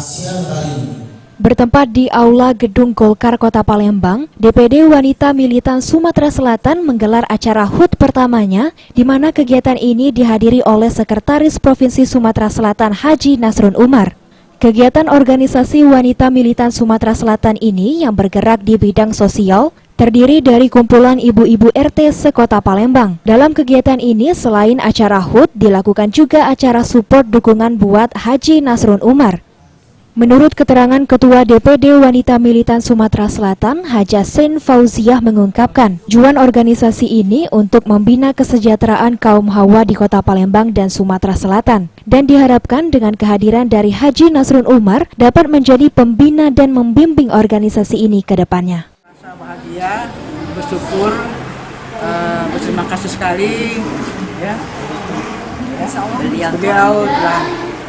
siang hari ini. Bertempat di Aula Gedung Golkar Kota Palembang, DPD Wanita Militan Sumatera Selatan menggelar acara HUT pertamanya, di mana kegiatan ini dihadiri oleh Sekretaris Provinsi Sumatera Selatan Haji Nasrun Umar. Kegiatan organisasi Wanita Militan Sumatera Selatan ini yang bergerak di bidang sosial, terdiri dari kumpulan ibu-ibu RT sekota Palembang. Dalam kegiatan ini, selain acara HUT, dilakukan juga acara support dukungan buat Haji Nasrun Umar. Menurut keterangan Ketua DPD Wanita Militan Sumatera Selatan, Haja Sen Fauziah mengungkapkan, tujuan organisasi ini untuk membina kesejahteraan kaum hawa di Kota Palembang dan Sumatera Selatan, dan diharapkan dengan kehadiran dari Haji Nasrun Umar dapat menjadi pembina dan membimbing organisasi ini ke depannya. Rasa bahagia, bersyukur, berterima kasih sekali, ya. Beliau telah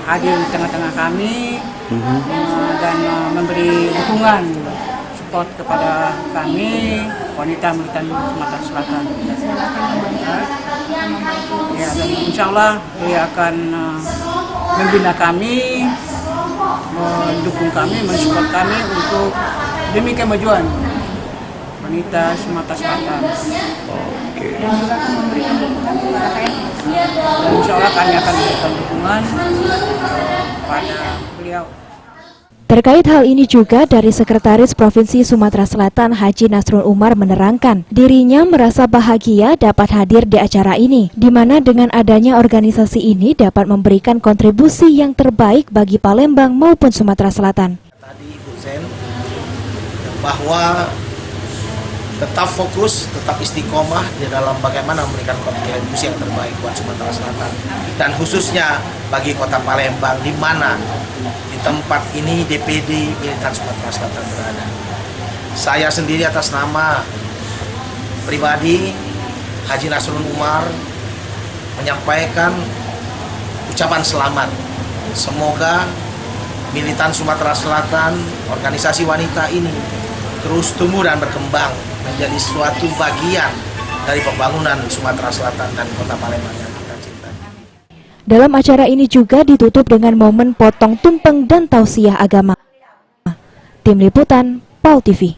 hadir di tengah-tengah kami dan memberi dukungan, support kepada kami, wanita militan Sumatera Selatan. Ya, dan insya Allah beliau akan membina kami, mendukung kami, mensupport kami untuk demi kemajuan wanita Sumatera Selatan. Oke. Dan juga akan memberikan dukungan kepada KMI. Dan insya Allah kami akan memberikan dukungan pada beliau. Terkait hal ini juga dari Sekretaris Provinsi Sumatera Selatan Haji Nasrun Umar menerangkan, dirinya merasa bahagia dapat hadir di acara ini, di mana dengan adanya organisasi ini dapat memberikan kontribusi yang terbaik bagi Palembang maupun Sumatera Selatan. Tadi Ibu Sen bahwa tetap fokus, tetap istiqomah di dalam bagaimana memberikan kontribusi yang terbaik buat Sumatera Selatan dan khususnya bagi Kota Palembang, di mana di tempat ini DPD Militan Sumatera Selatan berada. Saya sendiri atas nama pribadi Haji Nasrun Umar menyampaikan ucapan selamat. Semoga Militan Sumatera Selatan, organisasi wanita ini terus tumbuh dan berkembang menjadi suatu bagian dari pembangunan Sumatera Selatan dan Kota Palembang yang kita cintai. Dalam acara ini juga ditutup dengan momen potong tumpeng dan tausiah agama. Tim Liputan, PAL TV.